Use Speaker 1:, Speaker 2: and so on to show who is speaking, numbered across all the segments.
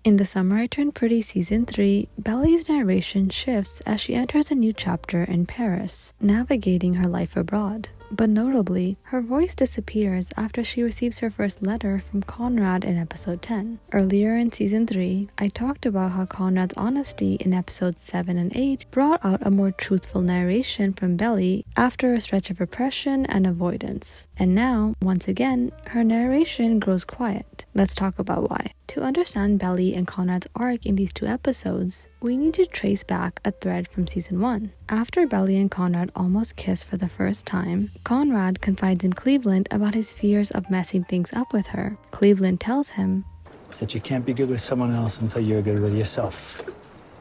Speaker 1: In The Summer I Turned Pretty Season 3, Belly's narration shifts as she enters a new chapter in Paris, navigating her life abroad. But notably, her voice disappears after she receives her first letter from Conrad in episode 10. Earlier in season 3, I talked about how Conrad's honesty in episodes 7 and 8 brought out a more truthful narration from Belly after a stretch of repression and avoidance. And now, once again, her narration grows quiet. Let's talk about why. To understand Belly and Conrad's arc in these 2 episodes, we need to trace back a thread from season 1. After Belly and Conrad almost kiss for the first time, Conrad confides in Cleveland about his fears of messing things up with her. Cleveland tells him
Speaker 2: that you can't be good with someone else until you're good with yourself.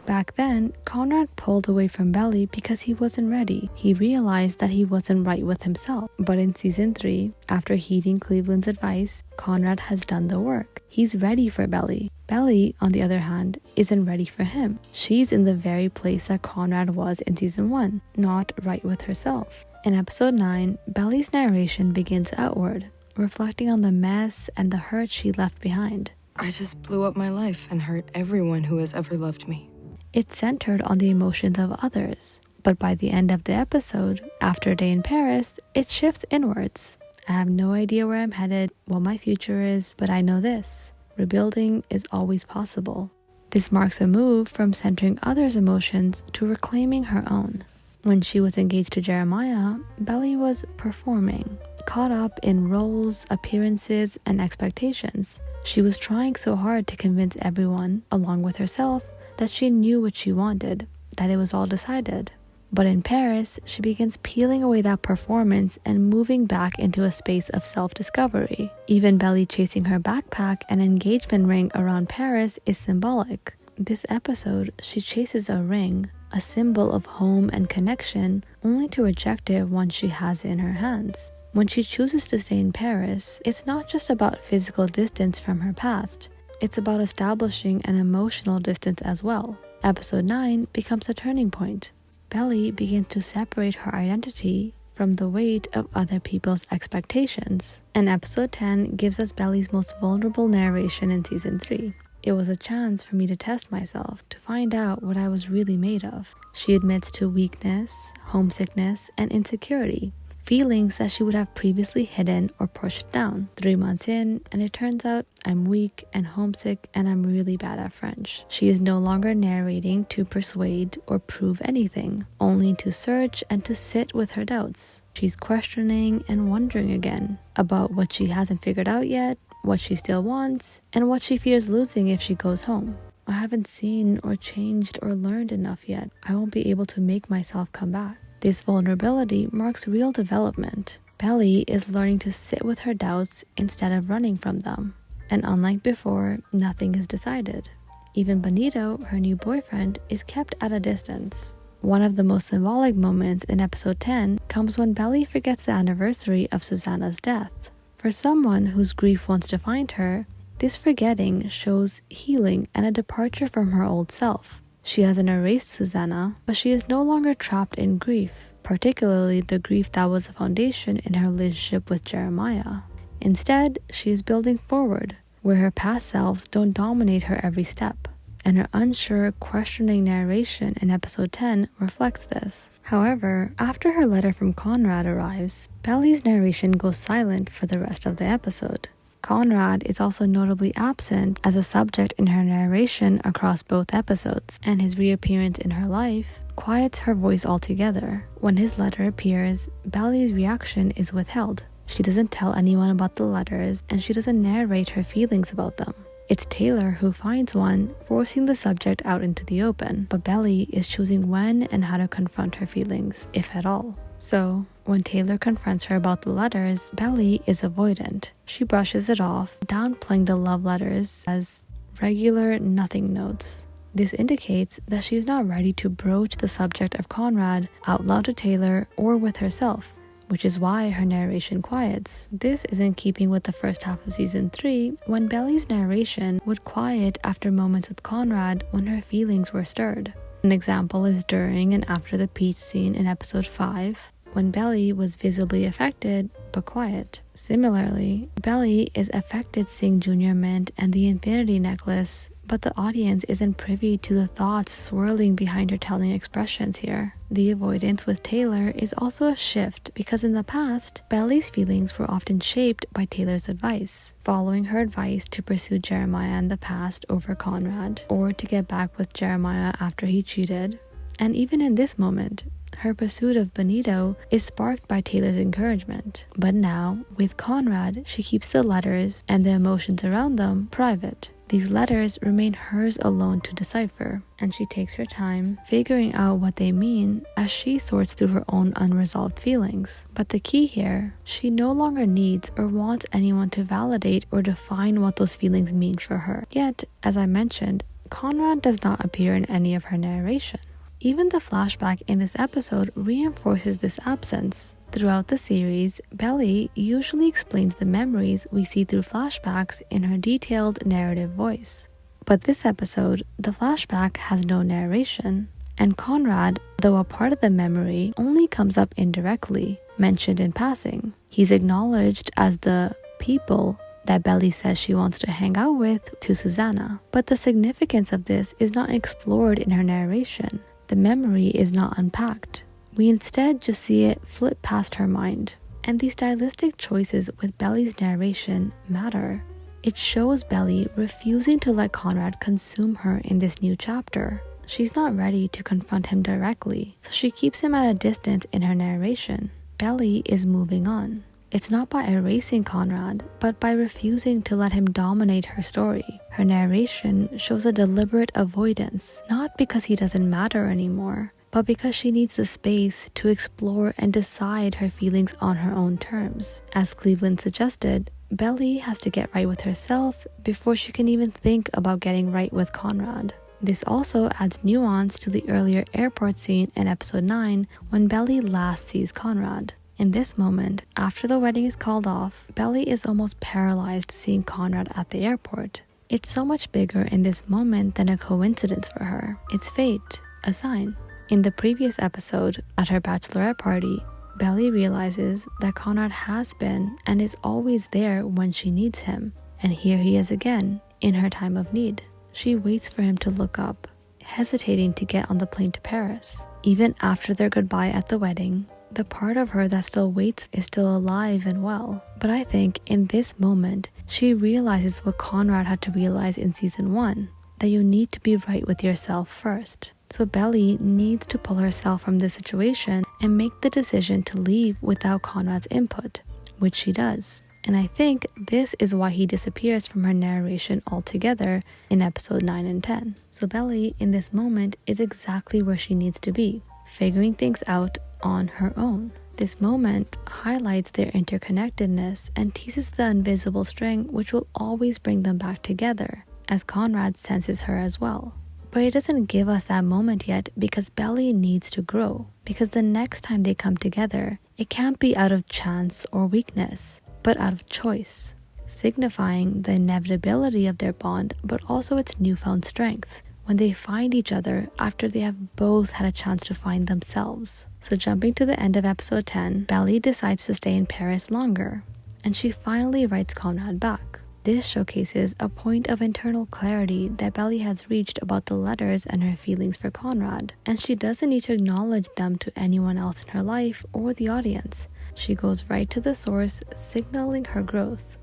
Speaker 1: Back then, Conrad pulled away from Belly because he wasn't ready. He realized that he wasn't right with himself. But in season 3, after heeding Cleveland's advice, Conrad has done the work. He's ready for Belly. Belly, on the other hand, isn't ready for him. She's in the very place that Conrad was in season 1, not right with herself. In episode 9, Belly's narration begins outward, reflecting on the mess and the hurt she left behind.
Speaker 3: I just blew up my life and hurt everyone who has ever loved me.
Speaker 1: It's centered on the emotions of others, but by the end of the episode, after a day in Paris, it shifts inwards. I have no idea where I'm headed, what my future is, but I know this: rebuilding is always possible. This marks a move from centering others' emotions to reclaiming her own. When she was engaged to Jeremiah, Belly was performing, caught up in roles, appearances, and expectations. She was trying so hard to convince everyone, along with herself, that she knew what she wanted, that it was all decided. But in Paris, she begins peeling away that performance and moving back into a space of self-discovery. Even Belly chasing her backpack and engagement ring around Paris is symbolic. This episode, she chases a ring, a symbol of home and connection, only to reject it once she has it in her hands. When she chooses to stay in Paris, it's not just about physical distance from her past. It's about establishing an emotional distance as well. Episode 9 becomes a turning point. Belly begins to separate her identity from the weight of other people's expectations. And episode 10 gives us Belly's most vulnerable narration in season 3. It was a chance for me to test myself, to find out what I was really made of. She admits to weakness, homesickness, and insecurity, feelings that she would have previously hidden or pushed down. 3 months in, and it turns out I'm weak and homesick and I'm really bad at French. She is no longer narrating to persuade or prove anything, only to search and to sit with her doubts. She's questioning and wondering again about what she hasn't figured out yet, what she still wants, and what she fears losing if she goes home. I haven't seen or changed or learned enough yet. I won't be able to make myself come back. This vulnerability marks real development. Belly is learning to sit with her doubts instead of running from them. And unlike before, nothing is decided. Even Benito, her new boyfriend, is kept at a distance. One of the most symbolic moments in episode 10 comes when Belly forgets the anniversary of Susanna's death. For someone whose grief once defined her, this forgetting shows healing and a departure from her old self. She hasn't erased Susanna, but she is no longer trapped in grief, particularly the grief that was the foundation in her relationship with Jeremiah. Instead, she is building forward, where her past selves don't dominate her every step. And her unsure, questioning narration in episode 10 reflects this. However, after her letter from Conrad arrives, Belly's narration goes silent for the rest of the episode. Conrad is also notably absent as a subject in her narration across both episodes, and his reappearance in her life quiets her voice altogether. When his letter appears, Belly's reaction is withheld. She doesn't tell anyone about the letters, and she doesn't narrate her feelings about them. It's Taylor who finds one, forcing the subject out into the open, but Belly is choosing when and how to confront her feelings, if at all. So, when Taylor confronts her about the letters, Belly is avoidant. She brushes it off, downplaying the love letters as regular nothing notes. This indicates that she is not ready to broach the subject of Conrad out loud to Taylor or with herself, which is why her narration quiets. This is in keeping with the first half of season 3, when Belly's narration would quiet after moments with Conrad when her feelings were stirred. An example is during and after the peach scene in episode 5, when Belly was visibly affected but quiet. Similarly, Belly is affected seeing Junior Mint and the infinity necklace, but the audience isn't privy to the thoughts swirling behind her telling expressions here. The avoidance with Taylor is also a shift because in the past, Belly's feelings were often shaped by Taylor's advice, following her advice to pursue Jeremiah in the past over Conrad, or to get back with Jeremiah after he cheated. And even in this moment, her pursuit of Benito is sparked by Taylor's encouragement. But now, with Conrad, she keeps the letters and the emotions around them private. These letters remain hers alone to decipher, and she takes her time figuring out what they mean as she sorts through her own unresolved feelings. But the key here, she no longer needs or wants anyone to validate or define what those feelings mean for her. Yet, as I mentioned, Conrad does not appear in any of her narration. Even the flashback in this episode reinforces this absence. Throughout the series, Belly usually explains the memories we see through flashbacks in her detailed narrative voice. But this episode, the flashback has no narration, and Conrad, though a part of the memory, only comes up indirectly, mentioned in passing. He's acknowledged as the people that Belly says she wants to hang out with to Susanna, but the significance of this is not explored in her narration. The memory is not unpacked. We instead just see it flip past her mind. And these stylistic choices with Belly's narration matter. It shows Belly refusing to let Conrad consume her in this new chapter. She's not ready to confront him directly, so she keeps him at a distance in her narration. Belly is moving on. It's not by erasing Conrad, but by refusing to let him dominate her story. Her narration shows a deliberate avoidance, not because he doesn't matter anymore, but because she needs the space to explore and decide her feelings on her own terms. As Cleveland suggested, Belly has to get right with herself before she can even think about getting right with Conrad. This also adds nuance to the earlier airport scene in episode 9 when Belly last sees Conrad. In this moment, after the wedding is called off, Belly is almost paralyzed seeing Conrad at the airport. It's so much bigger in this moment than a coincidence for her. It's fate, a sign. In the previous episode, at her bachelorette party, Belly realizes that Conrad has been and is always there when she needs him. And here he is again, in her time of need. She waits for him to look up, hesitating to get on the plane to Paris. Even after their goodbye at the wedding, the part of her that still waits is still alive and well. But I think in this moment, she realizes what Conrad had to realize in season 1, that you need to be right with yourself first. So Belly needs to pull herself from this situation and make the decision to leave without Conrad's input, which she does. And I think this is why he disappears from her narration altogether in episode 9 and 10. So Belly in this moment is exactly where she needs to be, figuring things out on her own. This moment highlights their interconnectedness and teases the invisible string which will always bring them back together, as Conrad senses her as well. But it doesn't give us that moment yet because Belly needs to grow, because the next time they come together, it can't be out of chance or weakness, but out of choice, signifying the inevitability of their bond but also its newfound strength when they find each other after they have both had a chance to find themselves. So jumping to the end of episode 10, Belly decides to stay in Paris longer, and she finally writes Conrad back. This showcases a point of internal clarity that Belly has reached about the letters and her feelings for Conrad, and she doesn't need to acknowledge them to anyone else in her life or the audience. She goes right to the source, signaling her growth.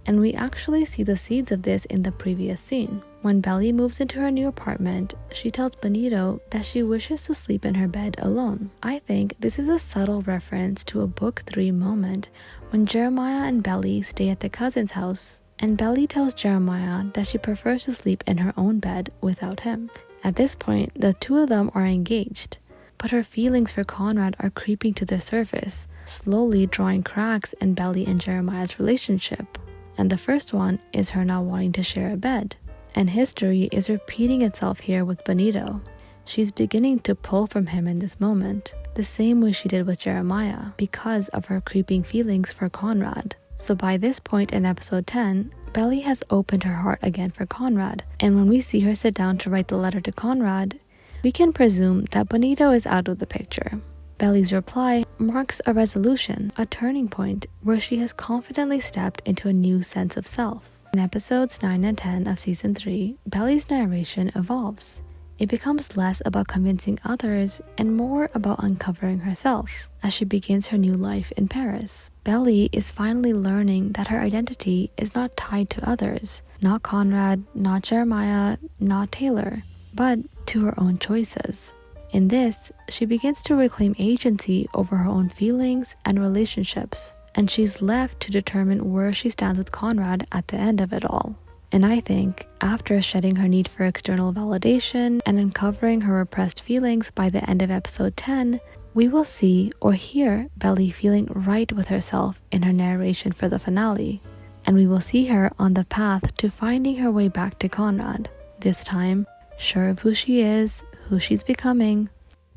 Speaker 1: And we actually see the seeds of this in the previous scene. When Belly moves into her new apartment, she tells Benito that she wishes to sleep in her bed alone. I think this is a subtle reference to a book 3 moment when Jeremiah and Belly stay at the cousin's house, and Belly tells Jeremiah that she prefers to sleep in her own bed without him. At this point, the two of them are engaged, but her feelings for Conrad are creeping to the surface, slowly drawing cracks in Belly and Jeremiah's relationship. And the first one is her not wanting to share a bed. And history is repeating itself here with Benito. She's beginning to pull from him in this moment, the same way she did with Jeremiah, because of her creeping feelings for Conrad. So by this point in episode 10, Belly has opened her heart again for Conrad, and when we see her sit down to write the letter to Conrad, we can presume that Benito is out of the picture. Belly's reply marks a resolution, a turning point where she has confidently stepped into a new sense of self. In episodes 9 and 10 of season 3, Belly's narration evolves. It becomes less about convincing others and more about uncovering herself as she begins her new life in Paris. Belly is finally learning that her identity is not tied to others, not Conrad, not Jeremiah, not Taylor, but to her own choices. In this, she begins to reclaim agency over her own feelings and relationships, and she's left to determine where she stands with Conrad at the end of it all. And I think, after shedding her need for external validation and uncovering her repressed feelings by the end of episode 10, we will see or hear Belly feeling right with herself in her narration for the finale. And we will see her on the path to finding her way back to Conrad, this time sure of who she is, who she's becoming,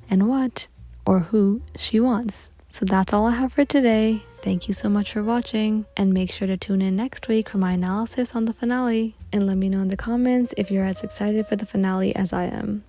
Speaker 1: and what or who she wants. So that's all I have for today. Thank you so much for watching, and make sure to tune in next week for my analysis on the finale, and let me know in the comments if you're as excited for the finale as I am.